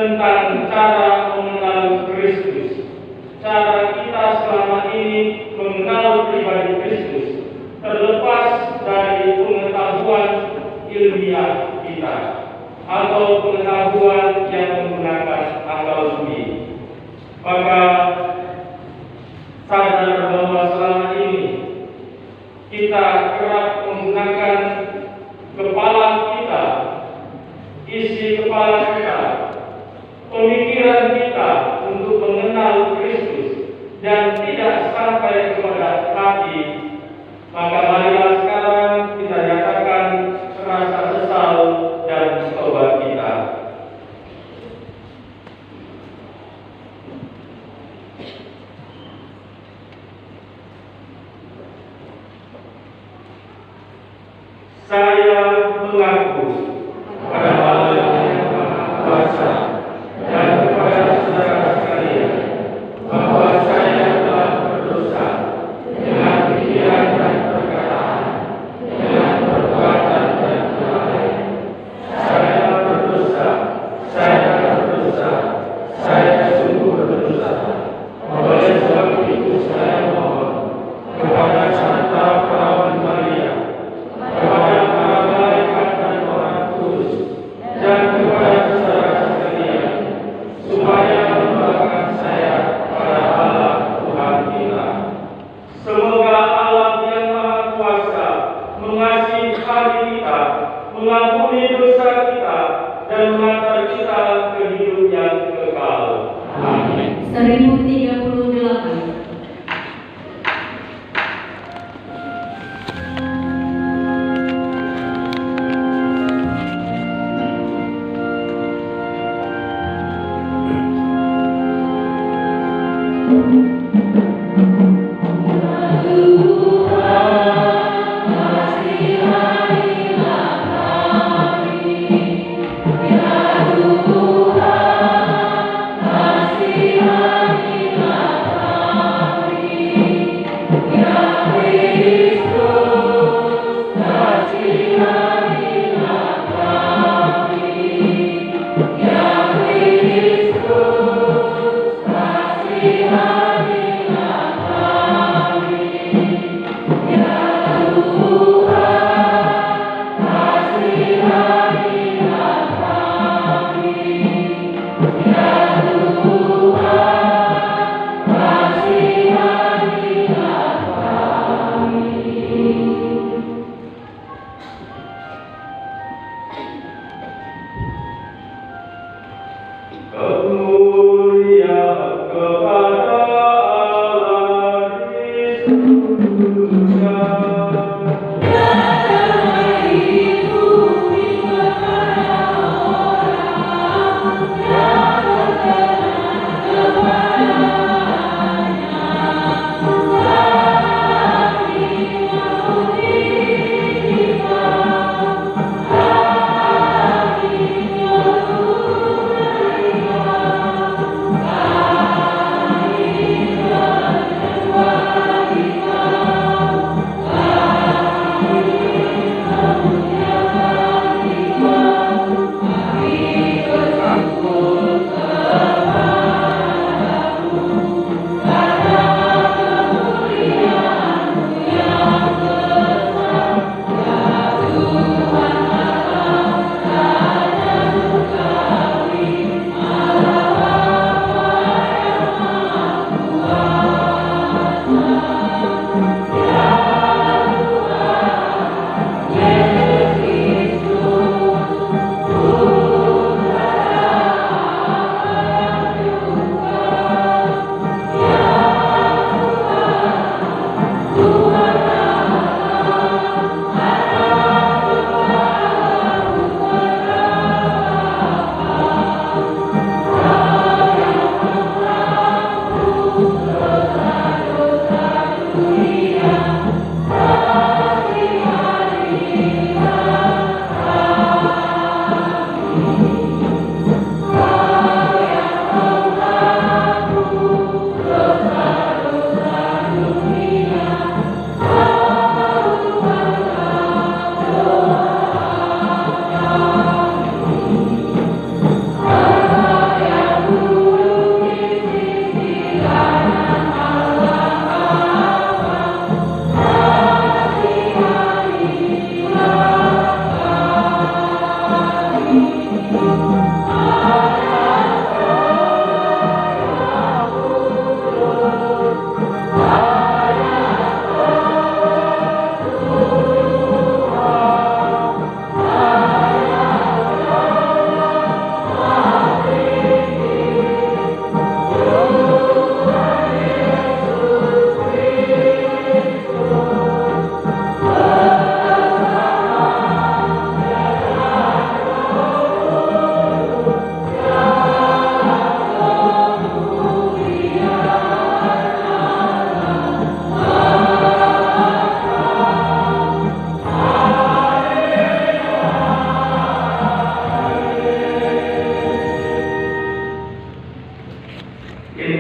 tentang cara mengenal Kristus. Cara kita selama ini mengenal pribadi Kristus terlepas dari pengetahuan ilmiah kita atau pengetahuan yang menggunakan akal budi. Maka sadar bahwa selama ini kita kerap menggunakan kepala kita, isi kepala kita, pemikiran kita untuk mengenal Kristus dan tidak sampai kepada hati. Maka marilah sekarang kita nyatakan rasa sesal dan tobat kita. Saya mengaku kepada Allah yang Maha Kuasa dan kepada saudara sekalian bahwa saya telah berdosa dengan pikiran dan perkataan, dengan perbuatan dan lalai. Saya berdosa, saya sungguh berdosa. Oleh sebab itu saya mohon kepada Santa Perawan Maria, kepada para malaikat dan orang kudus, dan kepada saudara sekalian, supaya membawakan saya pada Allah Tuhan kita. Semoga Allah yang Maha Kuasa mengasihi hati kita, mengampuni dosa kita, dan mengantar kita ke hidup yang kekal. Amin. 1038.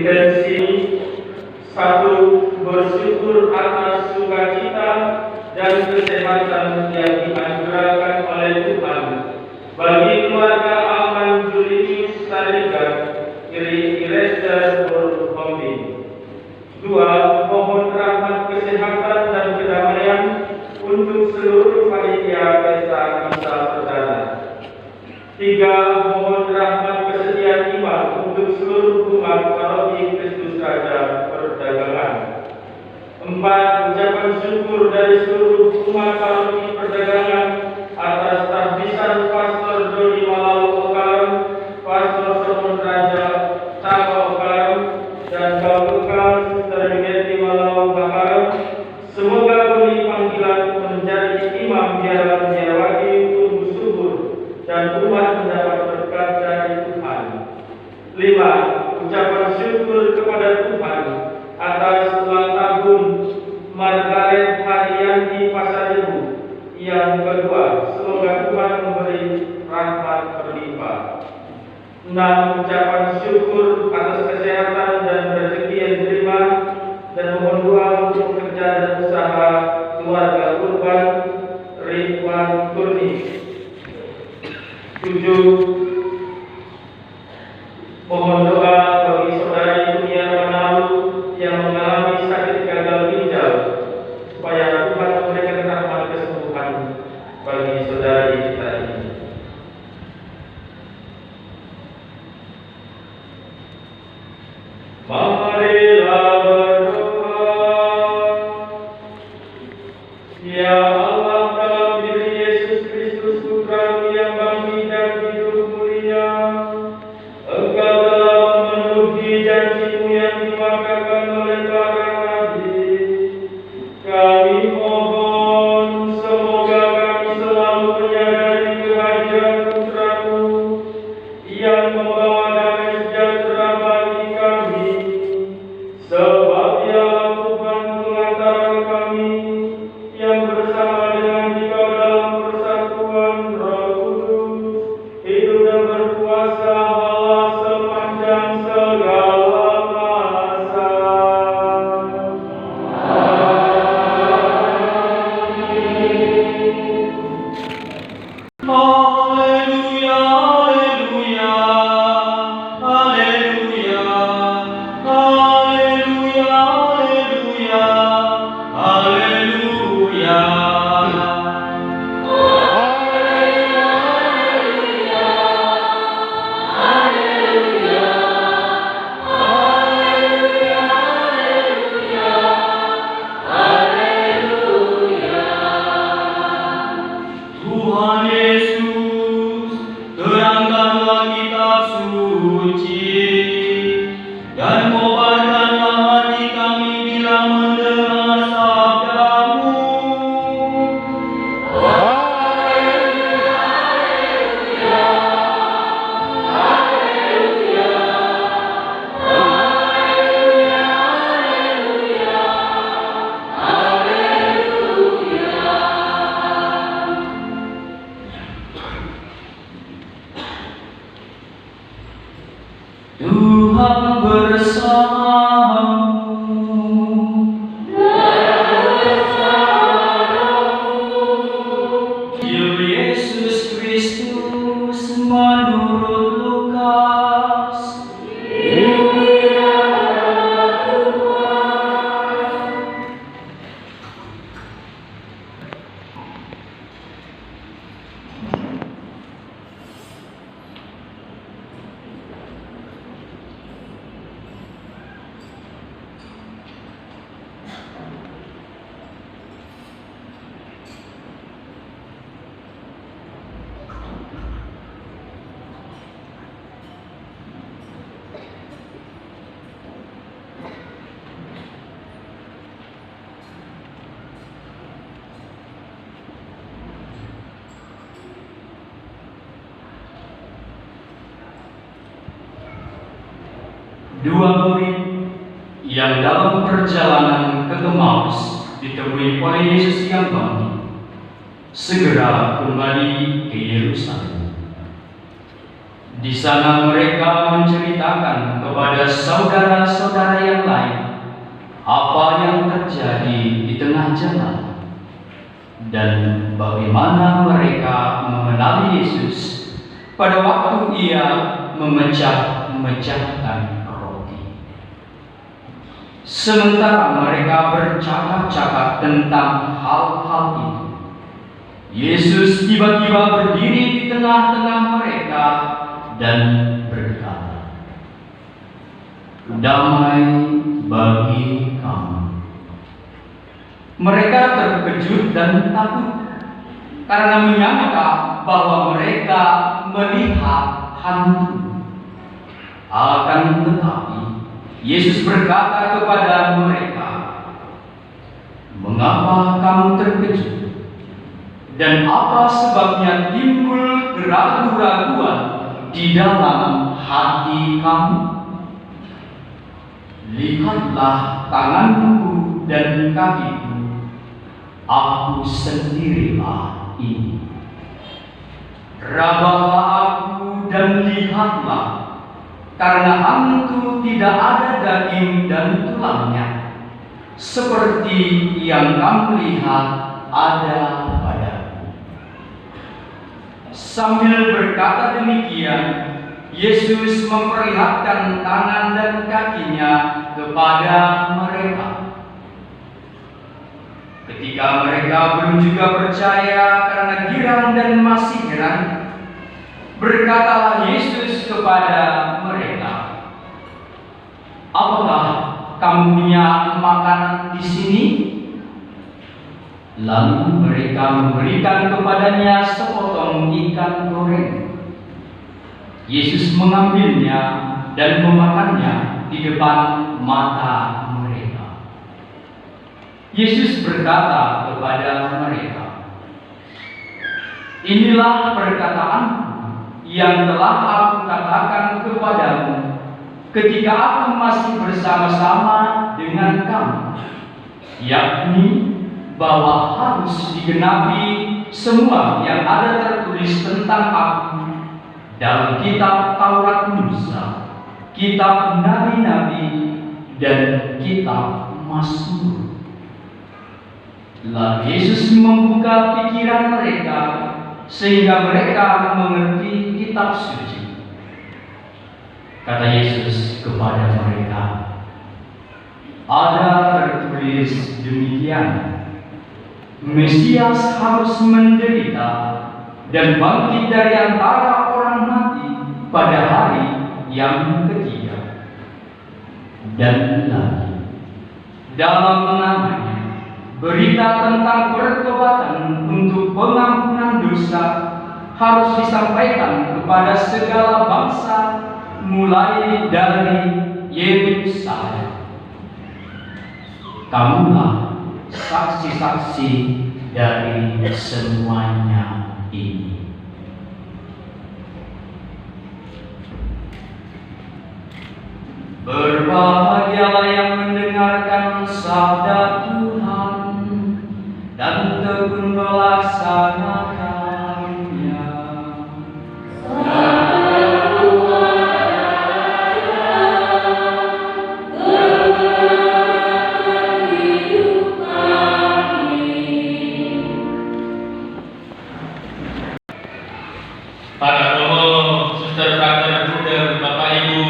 Intensi satu, bersyukur atas sukacita dan kesehatan yang dianugerahkan oleh Tuhan bagi keluarga Aman Julius Tarigan, Irester Burhomi. Dua, mohon rahmat kesehatan dan kedamaian untuk seluruh panitia pesta misa perdana. Tiga, mohon rahmat kesetiaan iman untuk seluruh umat paroki Kristus Raja Perdagangan. Empat, ucapan syukur dari seluruh umat paroki Perdagangan atas tahbisan Pastor Dodi Malau Okaran, Pastor Somon Raja Taka Okaran, dan Bapak Suster Geti Malau Bakaran. Semoga beri panggilan menjadi imam biaran biarawati tumbuh subur dan umat mendapat berkat dari Tuhan. Lima, ucapan syukur kepada Tuhan atas ulang tahun Margaret Haryanti Pasaribu yang kedua. Semoga Tuhan memberi rahmat berlimpah. Enam, ucapan syukur atas kesehatan dan rezeki yang diterima dan mohon doa untuk kerja dan usaha keluarga Urban Ridwan Kurni. 7, mohon doa bagi saudari Dunia Manalu yang mengalami sakit gagal ginjal supaya Tuhan memberikan rahmat kesembuhan bagi saudari kita ini. Marilah berdoa. Ya Allah, dalam diri Yesus Kristus Putra-Mu yang bangkit dan hidup mulia, Engkau telah memenuhi janji-Mu yang diwakilkan oleh para nabi. Kami mohon, semoga kami selalu menyadari kehadiran Putra-Mu yang membawa damai sejahtera bagi kami, sebab Dialah Tuhan pengantara kami yang bersama dengan Dikau dalam persatuan Roh Kudus, hidup dan berkuasa Allah sepanjang segala masa. Haleluya, haleluya, haleluya, haleluya, haleluya, Tuhan Yesus, terangkanlah kitab suci dan kobarkanlah hati kami bila mendengar sabda-Mu. Tuhan bersamamu. Injil Yesus Kristus menurut Lukas. Dua murid yang dalam perjalanan ke Emmaus ditemui oleh Yesus yang bangkit, segera kembali ke Yerusalem. Di sana mereka menceritakan kepada kepada saudara-saudara yang lain apa yang terjadi di tengah jalan dan bagaimana mereka mengenali Yesus pada waktu Ia memecah-mecahkan roti. Sementara mereka bercakap-cakap tentang hal-hal itu, Yesus tiba-tiba berdiri di tengah-tengah mereka dan berkata, "Damai bagi kamu." Mereka terkejut dan takut karena menyangka bahwa mereka melihat hantu. Akan tetapi Yesus berkata kepada mereka, "Mengapa kamu terkejut? Dan apa sebabnya timbul keraguan-raguan di dalam hati kamu? Lihatlah tanganku dan kakiku, aku sendirilah ini. Rabalah aku dan lihatlah, karena hantu tidak ada daging dan tulangnya, seperti yang kamu lihat ada padaku." Sambil berkata demikian, Yesus memperlihatkan tangan dan kakinya kepada mereka. Ketika mereka belum juga percaya karena girang dan masih heran, berkatalah Yesus kepada mereka, "Apakah kamu punya makanan di sini?" Lalu mereka memberikan kepadanya sepotong ikan goreng. Yesus mengambilnya dan memakannya di depan mata mereka. Yesus berkata kepada mereka, "Inilah perkataanku yang telah aku katakan kepadamu ketika aku masih bersama-sama dengan kamu, yakni bahwa harus digenapi semua yang ada tertulis tentang aku dalam kitab Taurat Musa, kitab Nabi-Nabi, dan kitab Mazmur." Lalu Yesus membuka pikiran mereka sehingga mereka mengerti kitab suci. Kata Yesus kepada mereka, "Ada tertulis demikian, Mesias harus menderita dan bangkit dari antara orang mati pada hari yang ketiga. Dan lagi, dalam namanya berita tentang pertobatan untuk pengampunan dosa harus disampaikan kepada segala bangsa, mulai dari Yerusalem. Kamulah saksi-saksi dari semuanya ini." Berbahagialah yang mendengarkan sabda Tuhan dan tekun melaksanakannya. Para romo, suster, frater, bruder, bapak, ibu,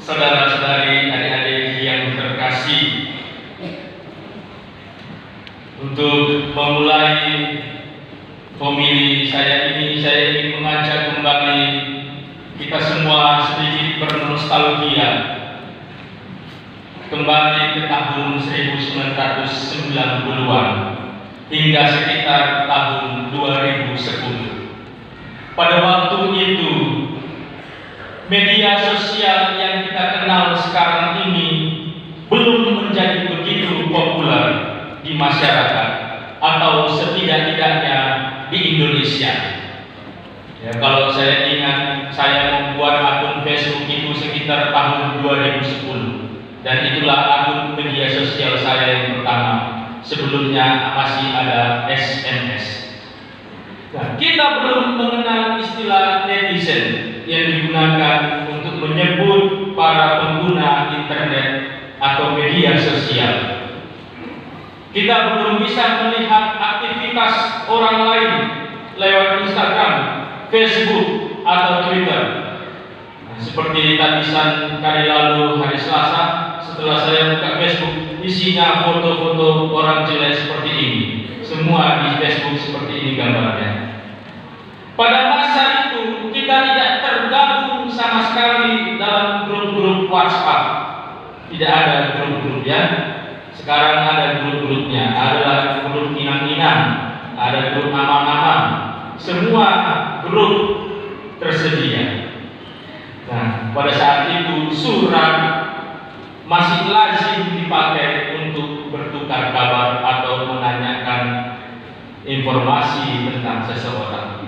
saudara-saudari, adik-adik yang terkasih, untuk memulai homili saya ini, saya ingin mengajak kembali kita semua sedikit bernostalgia kembali ke tahun 1990-an hingga sekitar tahun 2010. Pada waktu itu, media sosial yang kita kenal sekarang ini belum menjadi begitu populer di masyarakat, atau setidak-tidaknya di Indonesia. Ya, kalau saya ingat, saya membuat akun Facebook itu sekitar tahun 2010, dan itulah akun media sosial saya yang pertama. Sebelumnya masih ada SMS. Nah, kita belum mengenal istilah netizen yang digunakan untuk menyebut para sosial. Kita belum bisa melihat aktivitas orang lain lewat Instagram, Facebook, atau Twitter. Nah, seperti tadisan kali lalu hari Selasa, setelah saya buka Facebook, isinya foto-foto orang jelek seperti ini. Semua di Facebook seperti ini gambarnya. Pada masa itu kita tidak tergabung sama sekali dalam grup-grup WhatsApp. Tidak ada grup-grupnya. Sekarang ada grup-grupnya. Ada grup inang-inang, ada grup amang-amang. Semua grup tersedia. Nah, pada saat itu surat masih lazim dipakai untuk bertukar kabar atau menanyakan informasi tentang seseorang.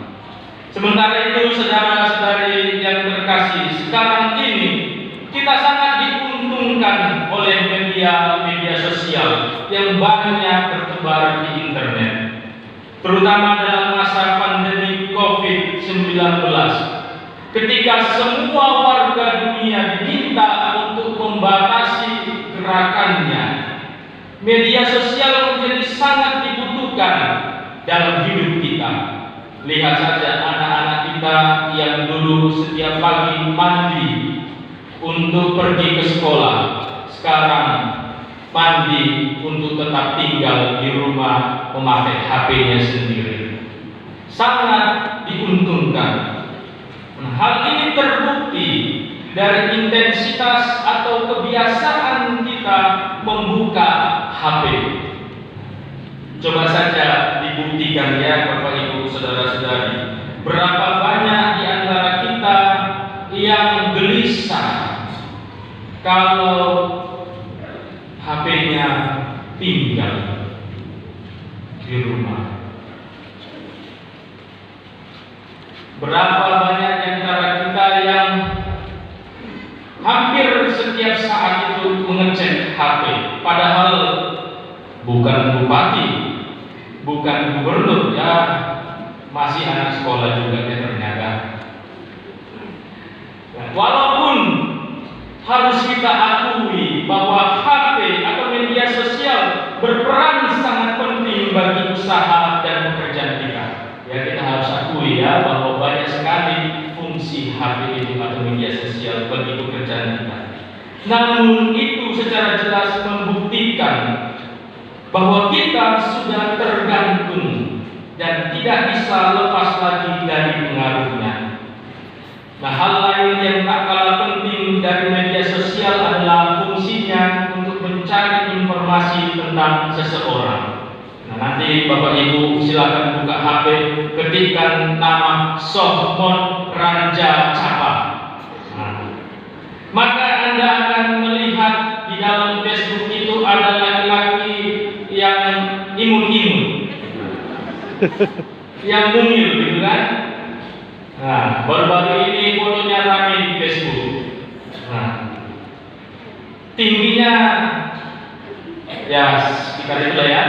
Sementara itu, saudara-saudari yang terkasih, sekarang ini kita sangat diuntungkan oleh media sosial yang banyak bertebar di internet, terutama dalam masa pandemi COVID-19, ketika semua warga dunia diminta untuk membatasi gerakannya. Media sosial menjadi sangat dibutuhkan dalam hidup kita. Lihat saja anak-anak kita yang dulu setiap pagi mandi untuk pergi ke sekolah, sekarang mandi untuk tetap tinggal di rumah memakai HP-nya sendiri. Sangat diuntungkan. Hal ini terbukti dari intensitas atau kebiasaan kita membuka HP. Coba saja dibuktikan ya Bapak Ibu Saudara-saudari, berapa banyak di antara kita yang gelisah kalau HP-nya tinggal di rumah. Berapa banyak di antara kita yang hampir setiap saat itu mengecek HP, padahal bukan bupati, bukan gubernur, ya masih anak sekolah juga ya ternyata. Walaupun harus kita akui bahwa HP atau media sosial berperan sangat penting bagi usaha dan pekerjaan kita. Ya, kita harus akui ya bahwa banyak sekali fungsi HP itu atau media sosial bagi pekerjaan kita. Namun itu secara jelas membuktikan bahwa kita sudah tergantung dan tidak bisa lepas lagi dari pengaruhnya. Nah, hal lain yang tak kalah penting dari media sosial adalah fungsinya untuk mencari informasi tentang seseorang. Nah, nanti Bapak Ibu silakan buka HP, ketikkan nama Sohmon Ranja Capa. Nah, maka Anda akan melihat di dalam Facebook itu ada laki-laki yang imun-imun, yang mungil, gitu kan? Nah, baru-baru ini fotonya ramai di Facebook. Nah, tingginya ya sekitar itu lah ya.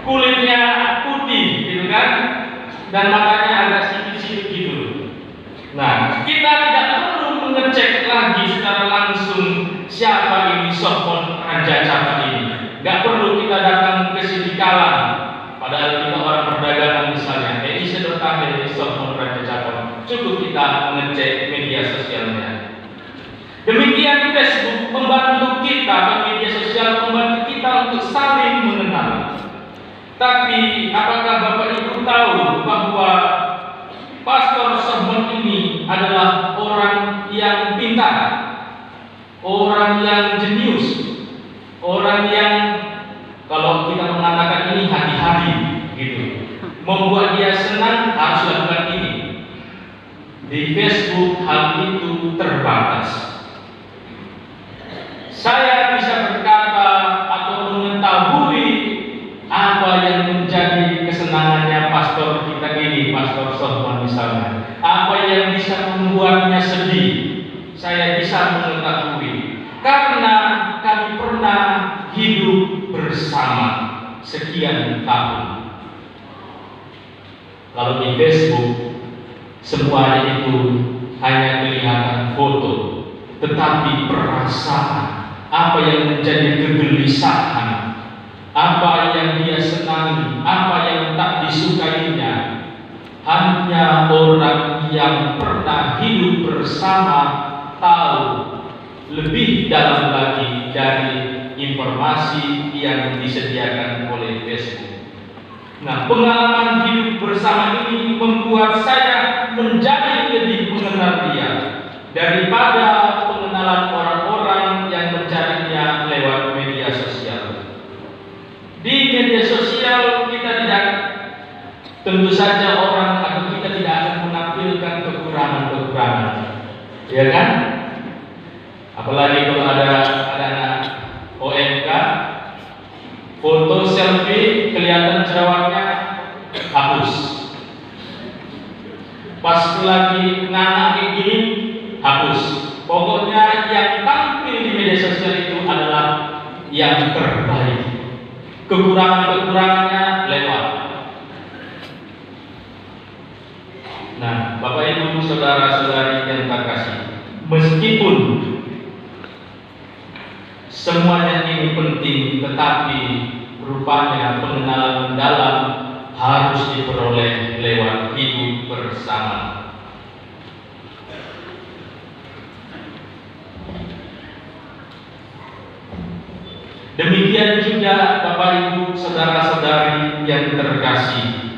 Kulitnya putih, gitu kan? Dan matanya agak sipit-sipit gitu. Nah, kita tidak perlu mengecek lagi secara langsung siapa ini Sohmon Ranja Capa ini. Gak perlu kita datang ke Sidikalang, padahal kita orang perdagangan misalnya, sedekah Sohmon Ranja Capa. Cukup kita mengecek media sosialnya. Demikian Facebook membantu kita, dan media sosial membantu kita untuk saling mengenal. Tapi apakah Bapak Ibu tahu bahwa Pastor Sohmon ini adalah orang yang pintar, orang yang jenius, orang yang kalau kita mengatakan ini hati-hati gitu, membuat dia senang harus lakukan ini. Di Facebook hal itu terbatas. Saya bisa berkata atau mengetahui apa yang menjadi kesenangannya pastor kita ini, Pastor Sohmon misalnya, apa yang bisa membuatnya sedih, saya bisa mengetahui karena kami pernah hidup bersama sekian tahun. Kalau di Facebook semuanya itu hanya kelihatan foto, tetapi perasaan apa yang menjadi kegelisahan, apa yang dia senangi, apa yang tak disukainya. Hanya orang yang pernah hidup bersama tahu lebih dalam lagi dari informasi yang disediakan oleh Facebook. Nah, pengalaman hidup bersama ini membuat saya menjadi lebih mengenal dia daripada pengenalan orang-orang yang mencarinya lewat media sosial. Di media sosial kita tidak, tentu saja orang atau kita tidak akan menampilkan kekurangan-kekurangan, ya kan? Apalagi kalau ada anak OMK, foto selfie kelihatan jerawatnya hapus. Pas lagi nganak kayak gini hapus. Pokoknya yang tampil di media sosial itu adalah yang terbaik. Kekurangan-kekurangannya lewat. Nah, Bapak Ibu saudara-saudari yang terkasih, meskipun semuanya ini penting, tetapi rupanya pengenalan mendalam harus diperoleh lewat hidup bersama. Demikian juga Bapak Ibu saudara-saudari yang terkasih,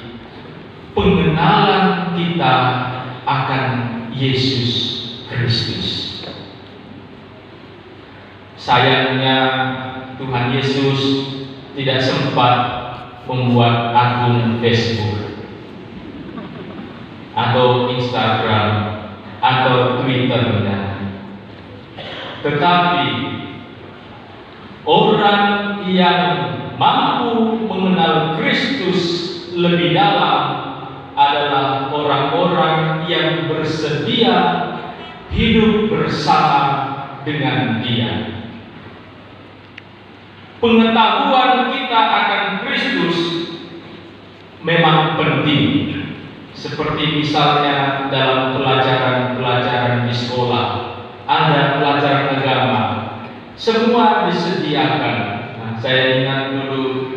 pengenalan kita akan Yesus Kristus. Sayangnya Tuhan Yesus tidak sempat membuat akun Facebook atau Instagram atau Twitter-nya. Tetapi orang yang mampu mengenal Kristus lebih dalam adalah orang-orang yang bersedia hidup bersama dengan Dia. Pengetahuan kita akan Kristus memang penting, seperti misalnya dalam pelajaran-pelajaran di sekolah, ada pelajaran agama, semua disediakan. Nah, saya ingat dulu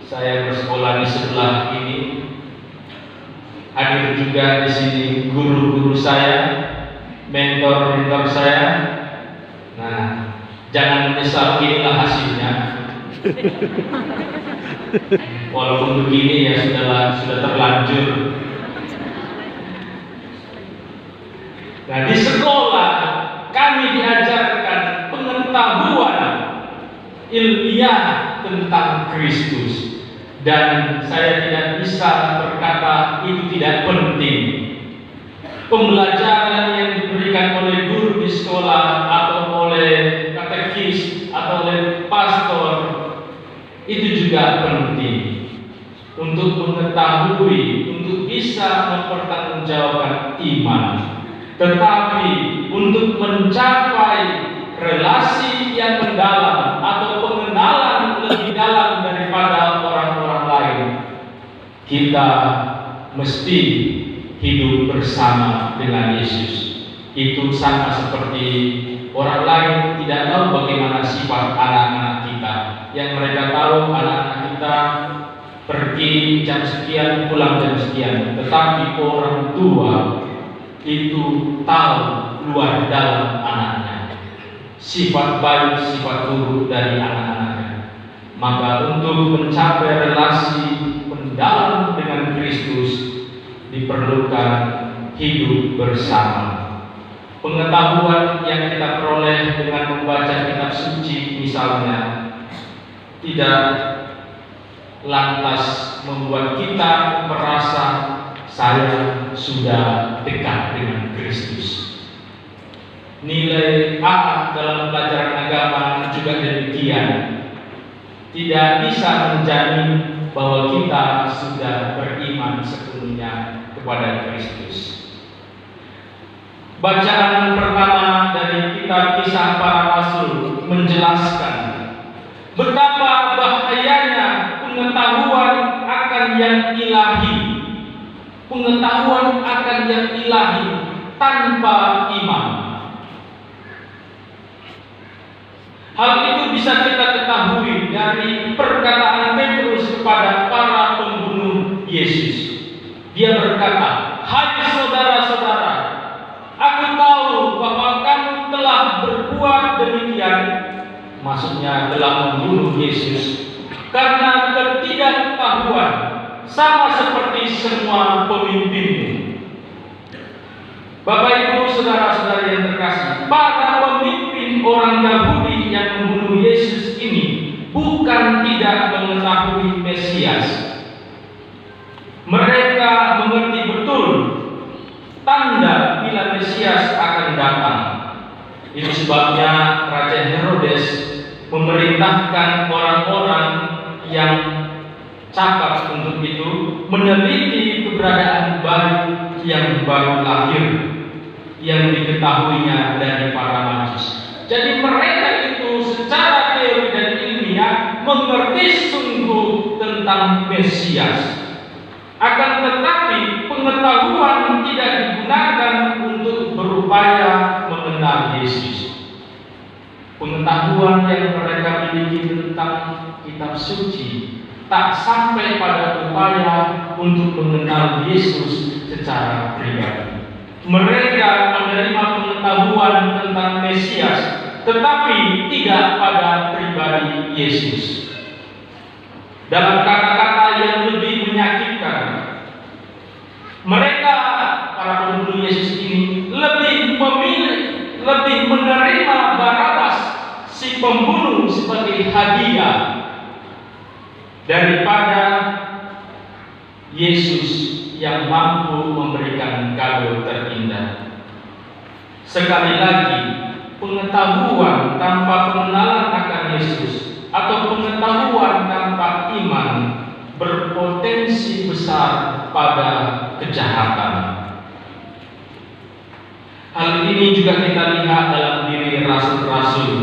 saya bersekolah di sebelah ini, hadir juga di sini guru-guru saya, mentor-mentor saya. Nah, jangan menyesal, inilah hasilnya. Walaupun begini ya sudah terlanjur. Nah, di sekolah kami diajarkan pengetahuan ilmiah tentang Kristus, dan saya tidak bisa berkata itu tidak penting. Pembelajaran yang diberikan oleh guru di sekolah atau oleh katekis atau oleh pastor itu juga penting untuk mengetahui, untuk bisa mempertanggungjawabkan iman. Tetapi untuk mencapai relasi yang mendalam atau pengenalan lebih dalam daripada orang-orang lain, kita mesti hidup bersama dengan Yesus. Itu sama seperti orang lain tidak tahu bagaimana sifat anak-anak kita. Yang mereka tahu anak-anak kita pergi jam sekian, pulang jam sekian. Tetapi orang tua itu tahu luar dalam anaknya, sifat baik, sifat buruk dari anak-anaknya. Maka untuk mencapai relasi mendalam dengan Kristus diperlukan hidup bersama. Pengetahuan yang kita peroleh dengan membaca kitab suci misalnya tidak lantas membuat kita merasa saya sudah dekat dengan Kristus. Nilai A dalam pelajaran agama juga demikian, tidak bisa menjamin bahwa kita sudah beriman sepenuhnya kepada Kristus. Bacaan pertama dari kitab Kisah Para Rasul menjelaskan betapa bahayanya pengetahuan akan yang ilahi, pengetahuan akan yang ilahi tanpa iman. Hal itu bisa kita ketahui dari perkataan Petrus kepada para pembunuh Yesus. Dia berkata, "Hai saudara-saudara, aku tahu bahwa kamu telah berbuat demikian," maksudnya telah membunuh Yesus, "karena ketidaktahuan, sama seperti semua pemimpinmu." Bapak Ibu saudara-saudara yang terkasih, para pemimpin orang Yahudi yang membunuh Yesus ini bukan tidak mengetahui Mesias. Mereka mengerti betul tanda bila Mesias akan datang. Itu sebabnya Raja Herodes memerintahkan orang-orang yang cakap untuk itu meneliti keberadaan bayi yang baru lahir yang diketahuinya dari para Majus. Jadi mereka itu secara teori dan ilmiah mengerti sungguh tentang Mesias. Akan tetapi pengetahuan tidak digunakan untuk berupaya mengenal Yesus. Pengetahuan yang mereka miliki tentang kitab suci tak sampai pada upaya untuk mengenal Yesus secara pribadi. Mereka menerima pengetahuan tentang Mesias, tetapi tidak pada pribadi Yesus. Dalam kata-kata yang lebih menyakitkan, mereka, para pembunuh Yesus ini, lebih menerima Barabas, si pembunuh, sebagai hadiah daripada Yesus yang mampu memberikan kado terindah. Sekali lagi, pengetahuan tanpa pengenalan akan Yesus atau pengetahuan tanpa iman berpotensi besar pada kejahatan. Hal ini juga kita lihat dalam diri rasul-rasul,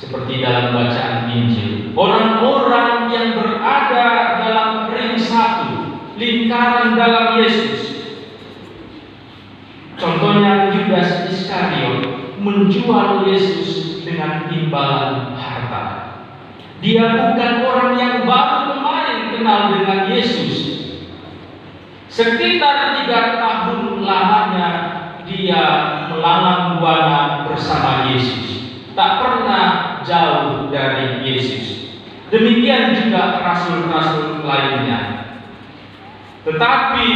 seperti dalam bacaan Injil. Orang-orang yang berada dalam ring satu, lingkaran dalam Yesus. Contohnya Yudas Iskariot menjual Yesus dengan imbalan harta. Dia bukan orang yang baru kemarin kenal dengan Yesus. Sekitar 3 tahun lamanya dia melalang buana bersama Yesus, tak pernah jauh dari Yesus. Demikian juga rasul-rasul lainnya. Tetapi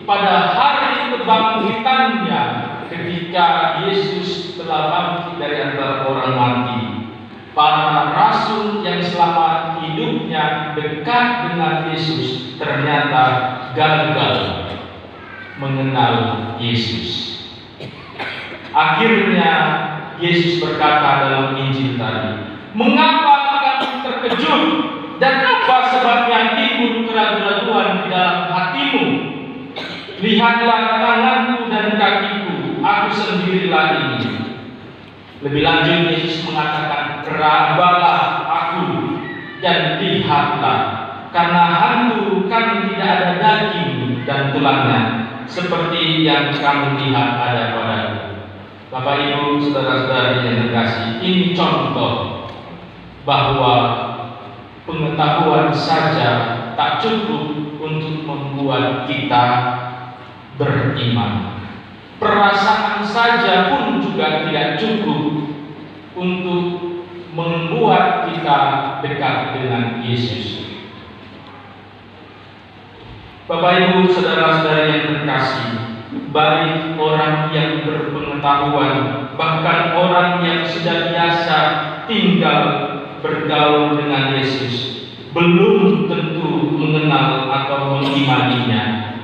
pada hari kebangkitannya, ketika Yesus telah bangkit dari antara orang mati, para rasul yang selama hidupnya dekat dengan Yesus ternyata gagal mengenal Yesus. Akhirnya Yesus berkata dalam Injil tadi, "Mengapa kamu terkejut? Dan apa sebabnya timbul keraguan di dalam hatimu? Lihatlah tanganku dan kakiku, aku sendirilah ini." Lebih lanjut Yesus mengatakan, "Rabalah aku dan lihatlah, karena hantu kami tidak ada daging dan tulangnya, seperti yang kamu lihat ada padaku." Bapak Ibu saudara-saudari yang terkasih, ini contoh bahwa pengetahuan saja tak cukup untuk membuat kita beriman. Perasaan saja pun juga tidak cukup untuk membuat kita dekat dengan Yesus. Bapak Ibu saudara-saudari yang terkasih, baik orang yang berpengetahuan, bahkan orang yang sudah biasa tinggal bergaul dengan Yesus, belum tentu mengenal atau mengimaninya.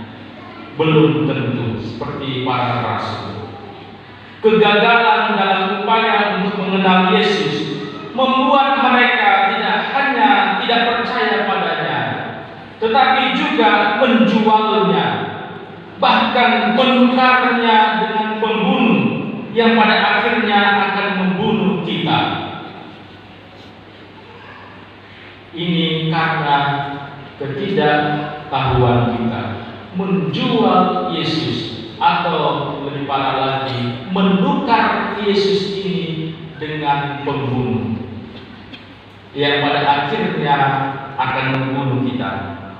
Belum tentu seperti para rasul. Kegagalan dalam upaya untuk mengenal Yesus membuat mereka tidak hanya tidak percaya padanya, tetapi juga menjualnya, bahkan menukarnya dengan pembunuh yang pada akhirnya akan membunuh kita. Ini karena ketidaktahuan kita. Menjual Yesus, atau lebih parah lagi, menukar Yesus ini dengan pembunuh yang pada akhirnya akan membunuh kita.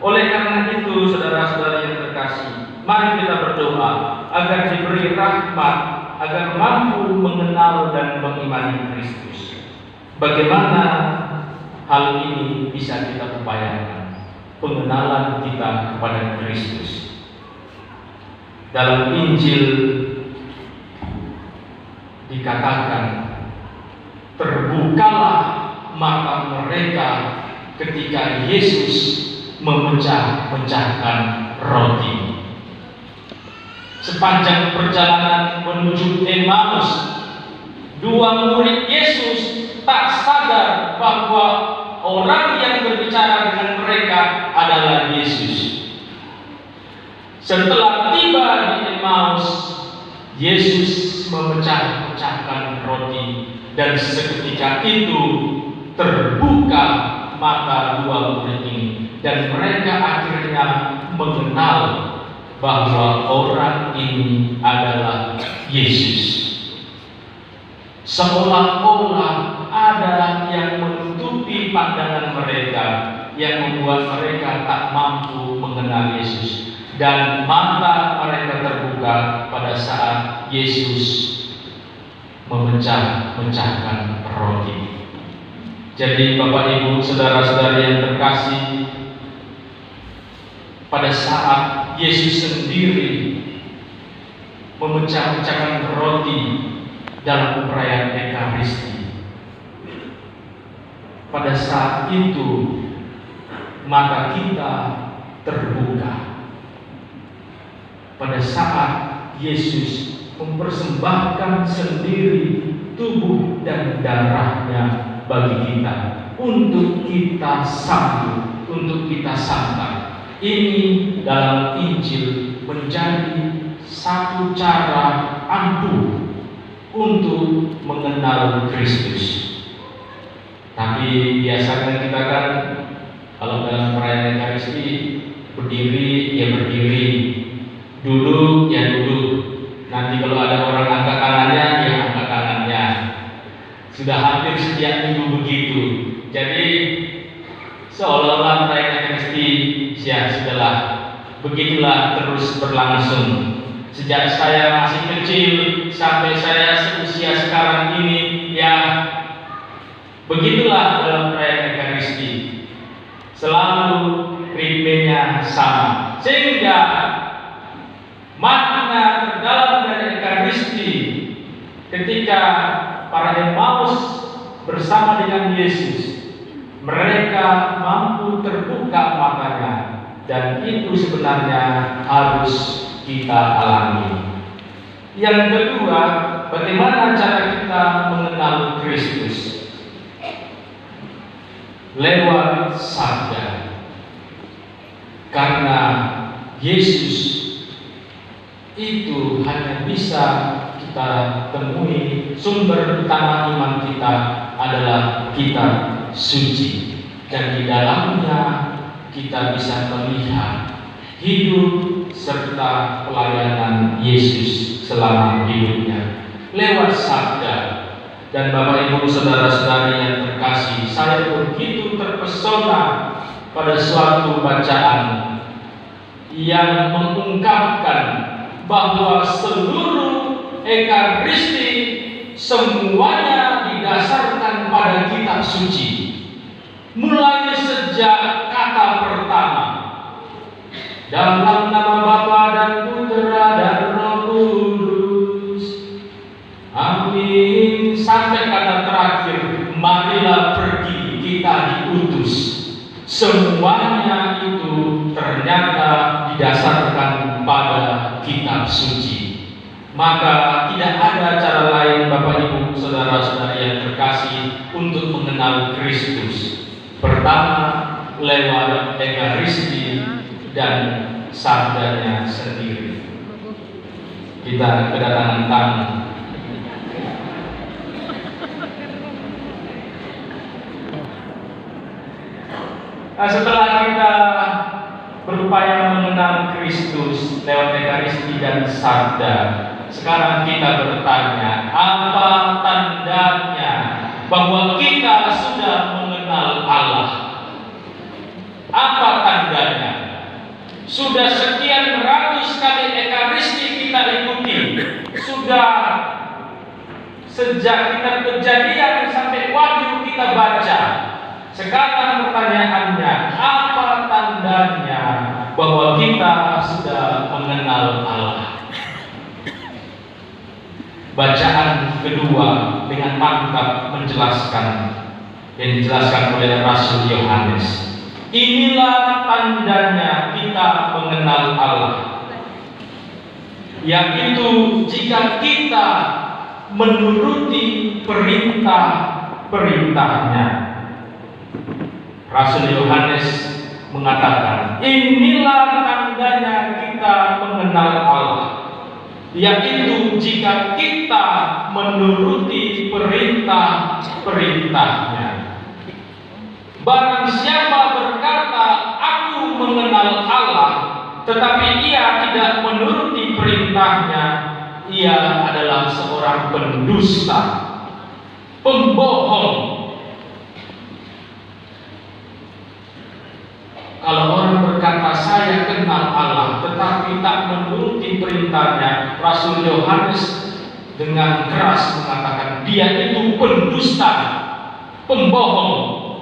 Oleh karena itu, saudara-saudara yang terkasih, mari kita berdoa agar diberi rahmat, agar mampu mengenal dan mengimani Kristus. Bagaimana hal ini bisa kita upayakan? Pengenalan kita kepada Kristus. Dalam Injil dikatakan, terbukalah mata mereka ketika Yesus memecah-mecahkan roti. Sepanjang perjalanan menuju Emmaus, dua murid Yesus tak sadar bahwa orang yang berbicara dengan mereka adalah Yesus. Setelah tiba di Emmaus, Yesus memecah-mecahkan roti, dan seketika itu terbuka mata dua murid ini, dan mereka akhirnya mengenal bahwa orang ini adalah Yesus. Seolah-olah ada yang menutupi pandangan mereka, yang membuat mereka tak mampu mengenal Yesus, dan mata mereka terbuka pada saat Yesus memecah-mecahkan roti. Jadi Bapak Ibu, saudara-saudara yang terkasih, pada saat Yesus sendiri memecah-mecahkan roti dalam perayaan Ekaristi, pada saat itu mata kita terbuka. Pada saat Yesus mempersembahkan sendiri tubuh dan darahnya bagi kita, untuk kita sambut, untuk kita santap. Ini dalam Injil menjadi satu cara ampuh untuk mengenal Kristus. Tapi biasanya kita kan kalau dalam perayaan Ekaristi berdiri ya berdiri, duduk ya duduk. Nanti kalau ada orang angkat tangannya ya angkat tangannya. Sudah hampir setiap minggu begitu. Jadi seolah-olah perayaan Ekaristi ya sudahlah, begitulah terus berlangsung. Sejak saya masih kecil sampai saya seusia sekarang ini, ya begitulah dalam perayaan Ekaristi. Selalu ritmenya sama, sehingga makna terdalam dari Ekaristi ketika para Emmaus bersama dengan Yesus, mereka mampu terbuka matanya, dan itu sebenarnya harus kita alami. Yang kedua, bagaimana cara kita mengenal Kristus? Lewat sabda. Karena Yesus itu hanya bisa kita temui, sumber utama iman kita adalah kitab suci, dan di dalamnya kita bisa melihat hidup serta pelayanan Yesus selama hidupnya lewat sabda. Dan Bapak Ibu saudara-saudari yang terkasih, saya begitu terpesona pada suatu bacaan yang mengungkapkan bahwa seluruh Ekaristi semuanya didasarkan pada kitab suci, mulai sejak kata pertama, dalam nama Bapa dan Putra dan Roh Kudus, amin, sampai kata terakhir, marilah pergi, kita diutus. Semuanya itu ternyata didasarkan pada kitab suci. Maka tidak ada cara lain Bapak Ibu saudara-saudari yang terkasih untuk mengenal Kristus. Pertama, lewat Ekaristi dan sabdanya sendiri. Kita kedatangan tamu. Nah, setelah kita berupaya mengenal Kristus lewat Ekaristi dan sabda, sekarang kita bertanya, apa tandanya bahwa kita sudah mengenal Allah. Apa tandanya? Sudah sekian ratus kali ekaristi kita ikuti, sudah sejak kita Kejadian sampai Wahyu kita baca. Sekarang pertanyaannya, apa tandanya bahwa kita sudah mengenal Allah? Bacaan kedua dengan mantap menjelaskan, yang dijelaskan oleh Rasul Yohanes. Inilah tandanya kita mengenal Allah, yaitu jika kita menuruti perintah-perintahnya. Rasul Yohanes mengatakan, inilah tandanya kita mengenal Allah, yaitu jika kita menuruti perintah-perintahnya. Barang siapa berkata, aku mengenal Allah, tetapi ia tidak menuruti perintahnya, ia adalah seorang pendusta, pembohong. Kalau orang berkata saya kenal Allah tetapi tak menuruti perintahnya, Rasul Yohanes dengan keras mengatakan dia itu pendusta, pembohong,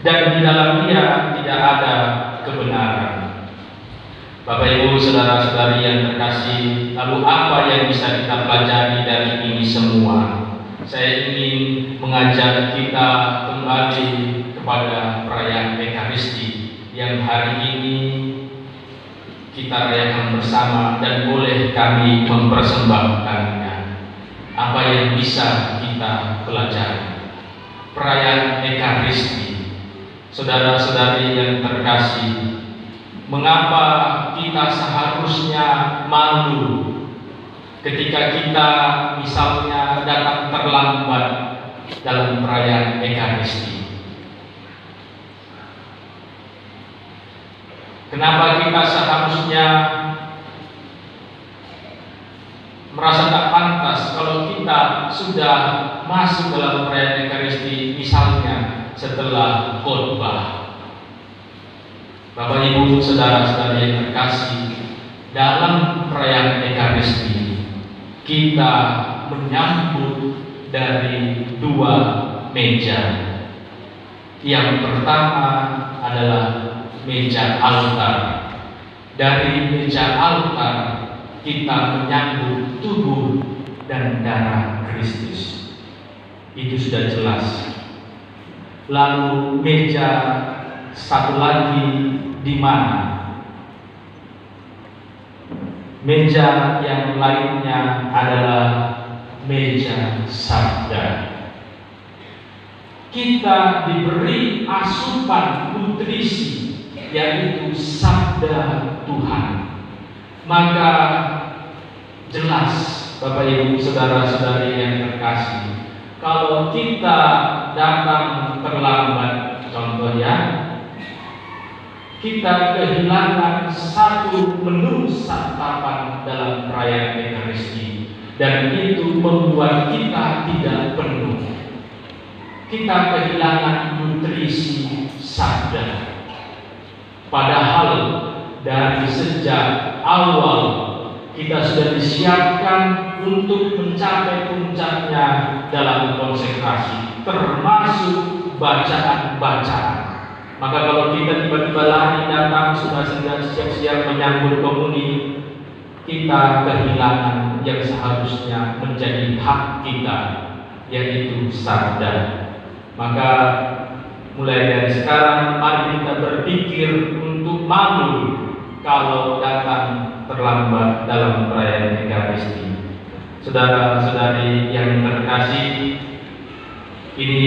dan di dalam dia tidak ada kebenaran. Bapak Ibu saudara-saudari yang terkasih, lalu apa yang bisa kita pelajari dari ini semua? Saya ingin mengajak kita kembali kepada perayaan Ekaristi yang hari ini kita rayakan bersama dan boleh kami mempersembahkannya. Apa yang bisa kita pelajari? Perayaan Ekaristi. Saudara-saudari yang terkasih, mengapa kita seharusnya malu ketika kita misalnya datang terlambat dalam perayaan Ekaristi? Kenapa kita seharusnya merasa tak pantas kalau kita sudah masuk dalam perayaan Ekaristi, misalnya setelah khotbah? Bapak Ibu saudara-saudari yang terkasih, dalam perayaan Ekaristi kita menyambut dari dua meja. Yang pertama adalah meja altar. Dari meja altar kita menyambut tubuh dan darah Kristus. Itu sudah jelas. Lalu meja satu lagi di mana? Meja yang lainnya adalah meja sabda. Kita diberi asupan nutrisi, yaitu sabda Tuhan. Maka jelas Bapak Ibu saudara-saudari yang terkasih, kalau kita datang terlambat, contohnya kita kehilangan satu menu santapan dalam perayaan Ekaristi, dan itu membuat kita tidak penuh. Kita kehilangan nutrisi sabda. Padahal dari sejak awal kita sudah disiapkan untuk mencapai puncaknya dalam konsekrasi, termasuk bacaan-bacaan. Maka kalau kita tiba-tiba lari datang sudah siap-siap menyambut komuni, kita kehilangan yang seharusnya menjadi hak kita, yaitu sabda. Maka mulai dari sekarang mari kita berpikir untuk malu kalau datang terlambat dalam perayaan Ekaristi. Saudara-saudari yang terkasih, ini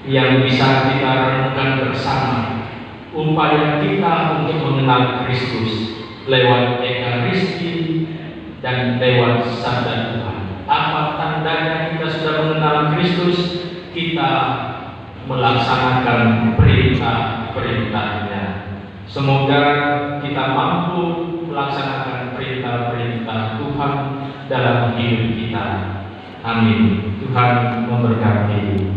yang bisa kita renungkan bersama, upaya kita untuk mengenal Kristus lewat Ekaristi dan lewat sabda Tuhan. Apa tandanya kita sudah mengenal Kristus? Kita melaksanakan perintah-perintahnya. Semoga kita mampu melaksanakan perintah-perintah Tuhan dalam hidup kita. Amin. Tuhan memberkati.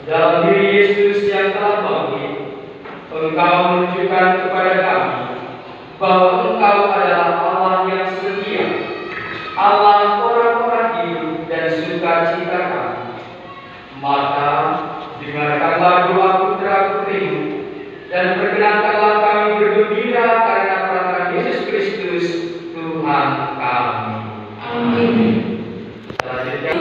Dalam diri Yesus yang telah bangkit, Engkau menunjukkan kepada kami bahwa Engkau adalah Allah yang setia, Allah orang-orang hidup dan sukacita kami. Maka dengarkanlah doa putra-putrimu dan perkenankanlah kami bergembira karena perantaraan Yesus Kristus Tuhan kami. Amin. Selanjutnya,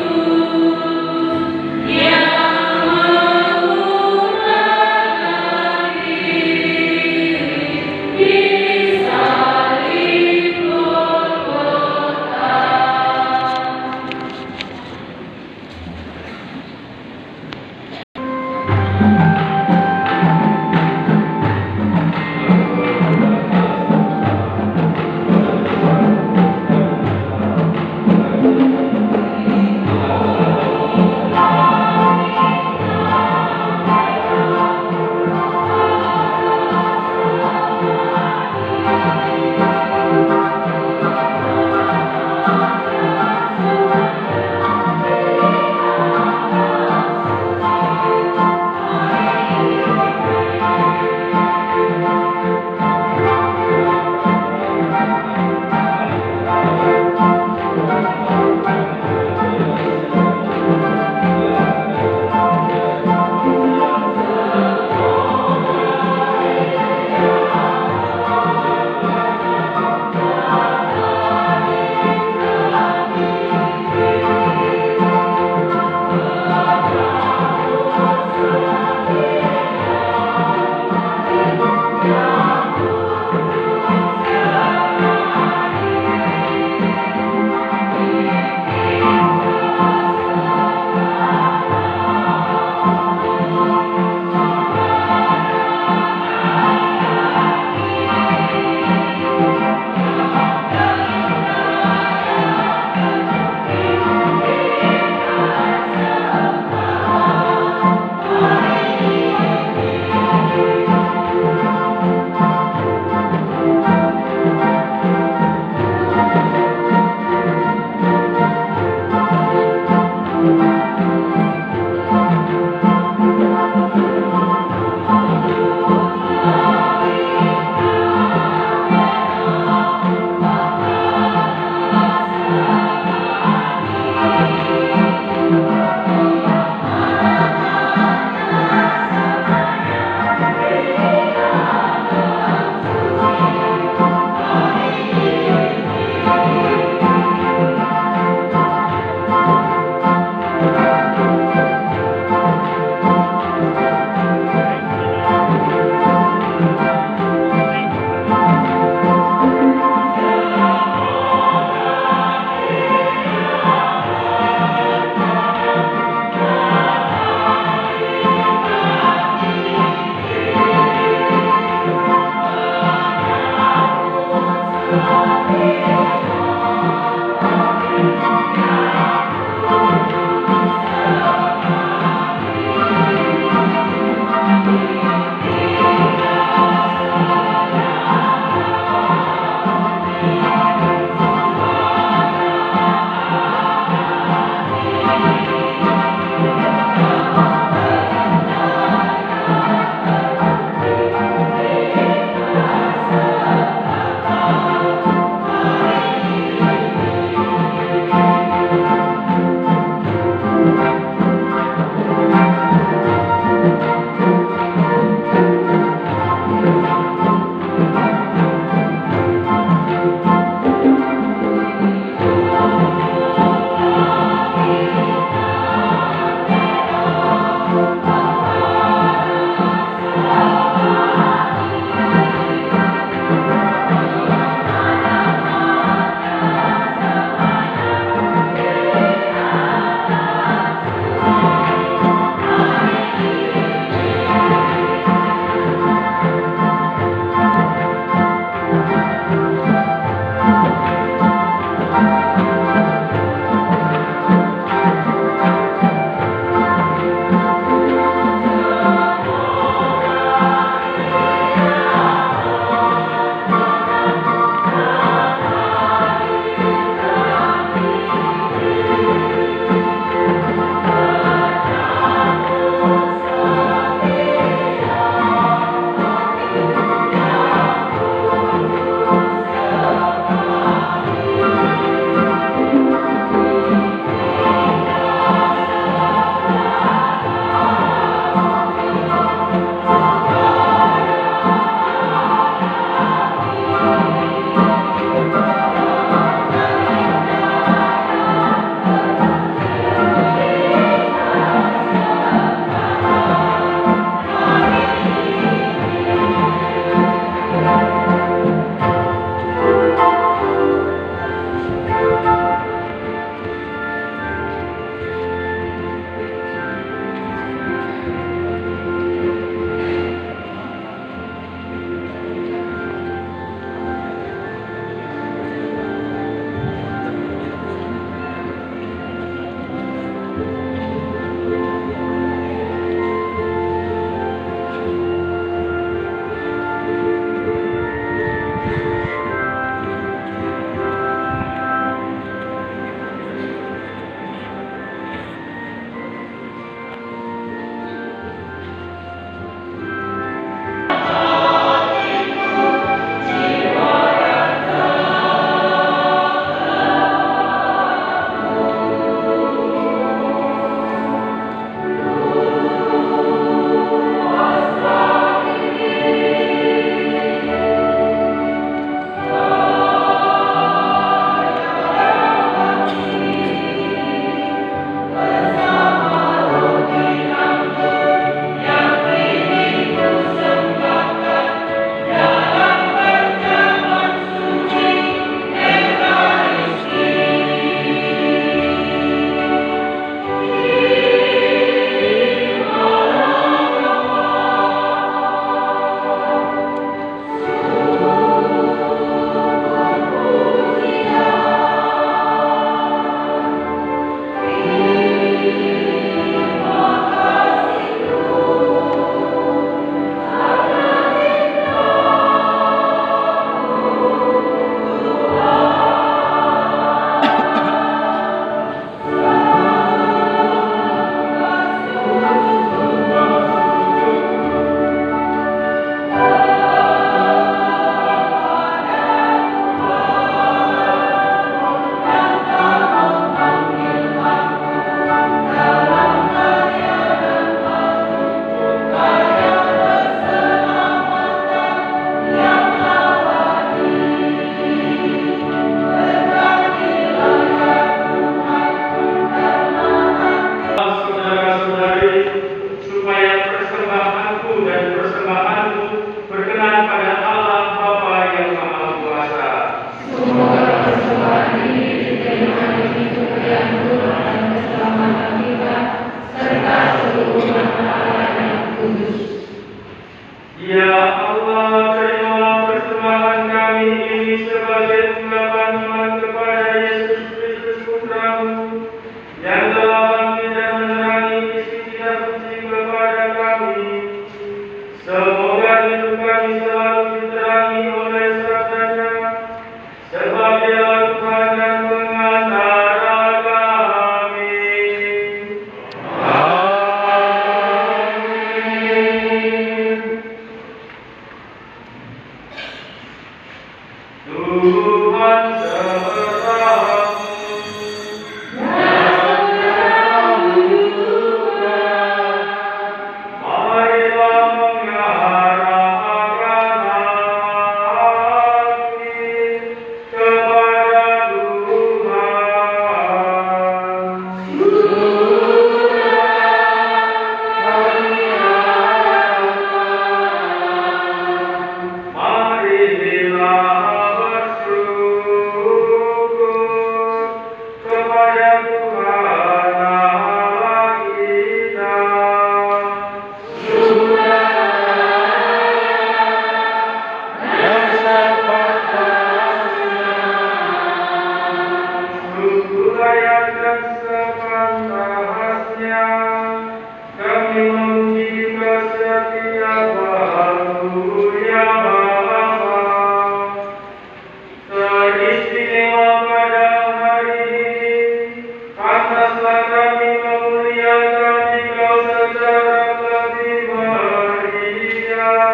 pantaslah kami memuliakan Engkau secara lebih meriah.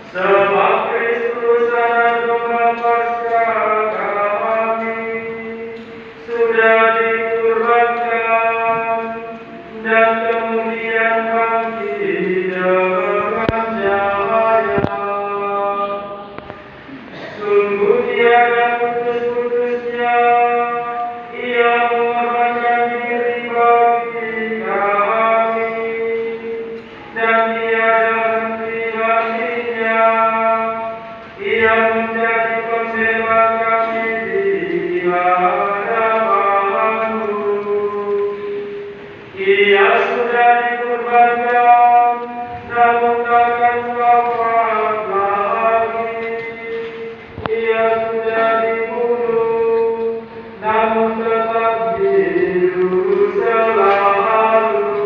Sebab Kristus anak domba Paskah kami sudah dikurbankan dan kemudian bangkit dengan cahaya. Sungguh tiada putus-putusnya Ia mengorbankan diri bagi kami, dan tiada henti-hentinya Ia menjadi pembela kami di hadapan-Mu. Ia sudah dikurbankan, namun takkan wafat lagi. Ia sudah dibunuh, namun tetap hidup selalu.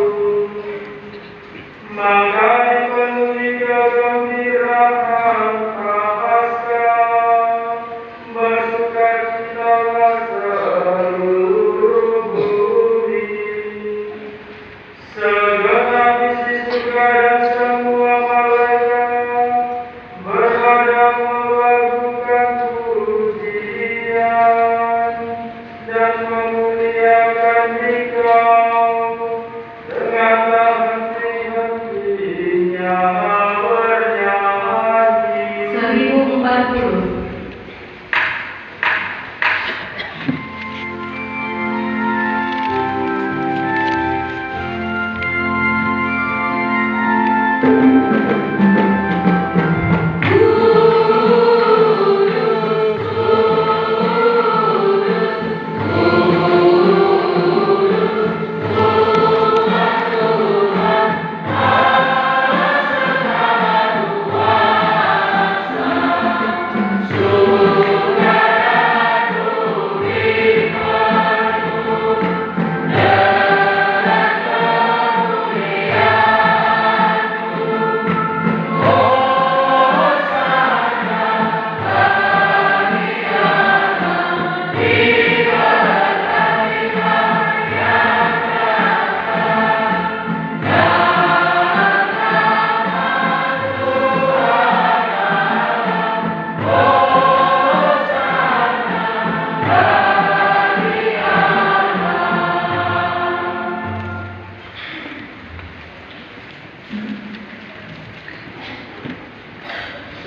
Maka dipenuhi kegembiraan Paskah, bersukacitalah seluruh bumi. Segenap isi surga dan semua malaikat berhadap melakukan pujian dan memuliakan Engkau dengan tak henti-hentinya bernyanyi. 1040.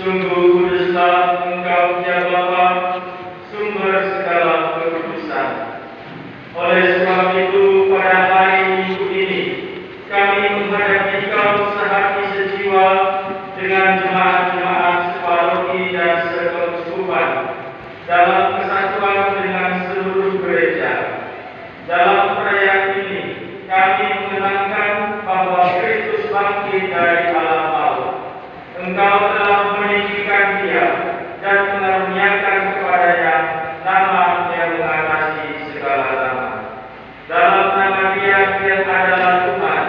Sungguh kuduslah Engkau ya Bapa, sumber segala kekudusan. Oleh sebab itu pada hari Minggu ini kami menghadapi Engkau sehati sejiwa dengan jemaat-jemaat separoki dan sekeuskupan dalam kesatuan dengan seluruh gereja. Dalam perayaan ini kami mengenangkan bahwa Kristus bangkit dari alam maut. Engkau telah meninggikan Dia dan mengaruniakan kepadanya nama yang mengatasi segala nama. Dalam nama Dia yang adalah Tuhan,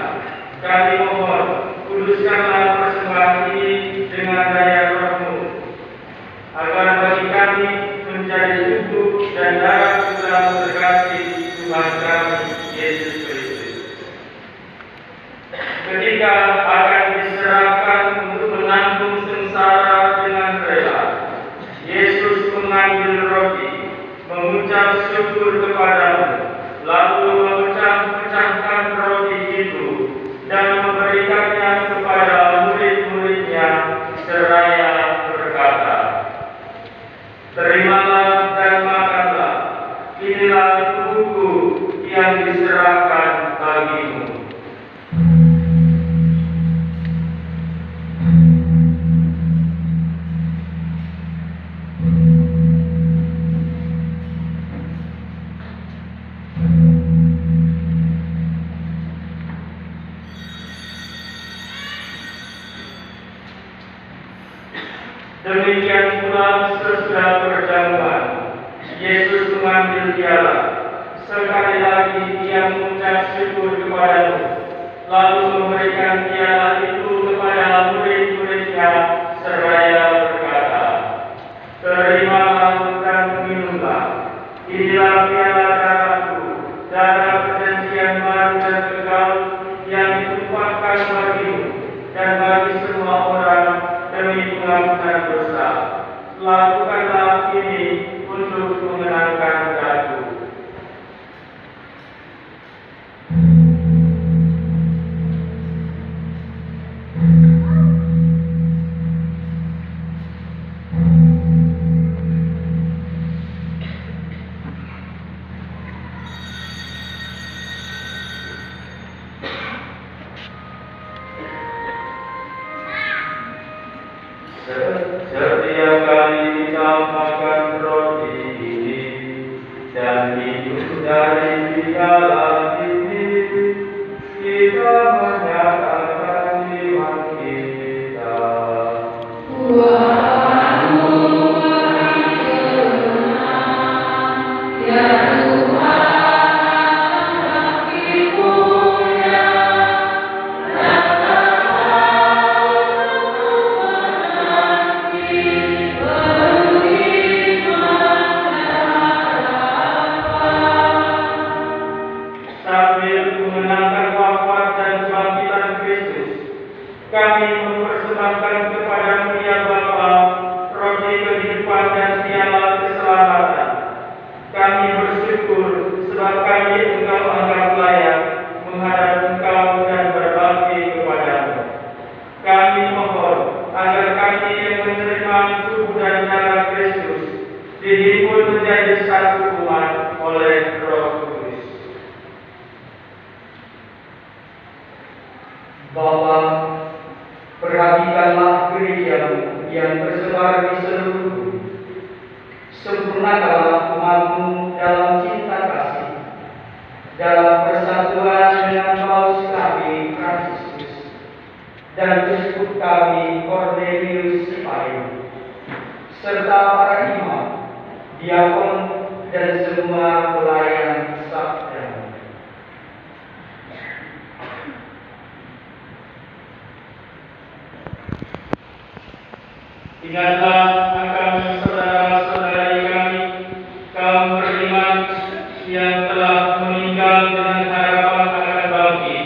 kami mohon kuduskanlah persembahan ini dengan daya Roh-Mu, agar bagi kami menjadi tubuh dan darah Tuhan terkasih Tuhan kami Yesus Kristus. Ketika akan diserahkan untuk menanggung sengsara dengan rela, Yesus mengambil roti, mengucap syukur kepada-Mu, lalu memecah-pecahkan roti itu dan memberikannya kepada murid-muridnya seraya berkata, "Terimalah dan makanlah, inilah tubuhku yang diserahkan bagimu." Demikian pula sesudah perjamuan, Yesus mengambil piala. Sekali lagi Ia mengucap syukur kepada-Mu, lalu memberikan piala itu kepada murid-muridnya seraya berkata, "Terimalah dan minumlah, inilah piala darahku lakukanlah ini untuk mengenangkan Ratu. Setiap kali kita makan roti ini dan minum dari piala ini, kita menyatakan iman kita. Sambil mengenangkan wafat dan kebangkitan Kristus, kami mempersembahkan kepadamu ya Bapa roti kehidupan dan piala keselamatan. Kami bersyukur sebab kami Engkau anggap layak menghadap Engkau dan berbakti kepadamu. Kami mohon agar kami yang menerima tubuh dan darah Kristus dihimpun menjadi satu umat oleh Roh Kudus. Bapa, perhatikanlah gereja-Mu yang tersebar di seluruh bumi. Sempurnakanlah umat-Mu dalam cinta kasih, dalam persatuan dengan Paus kami Fransiskus dan Uskup kami Cornelius Sipain, serta para imam, diakon dan semua pelayan sabda. Ingatlah akan saudara-saudari kami, kaum beriman yang telah meninggal dengan harapan akan bangkit.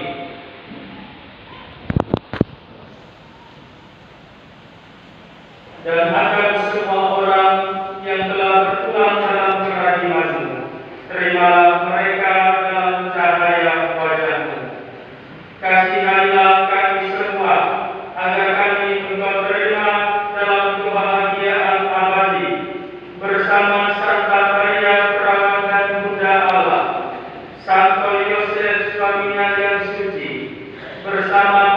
Dan akan semua orang yang telah berpulang dalam kerahiman-Mu, terimalah mereka dalam cahaya wajah-Mu. Kasihanilah kami semua, agar kami Engkau terima dalam kebahagiaan abadi bersama Santa Maria Perawan dan Bunda Allah, Santo Yosef suaminya yang suci, bersama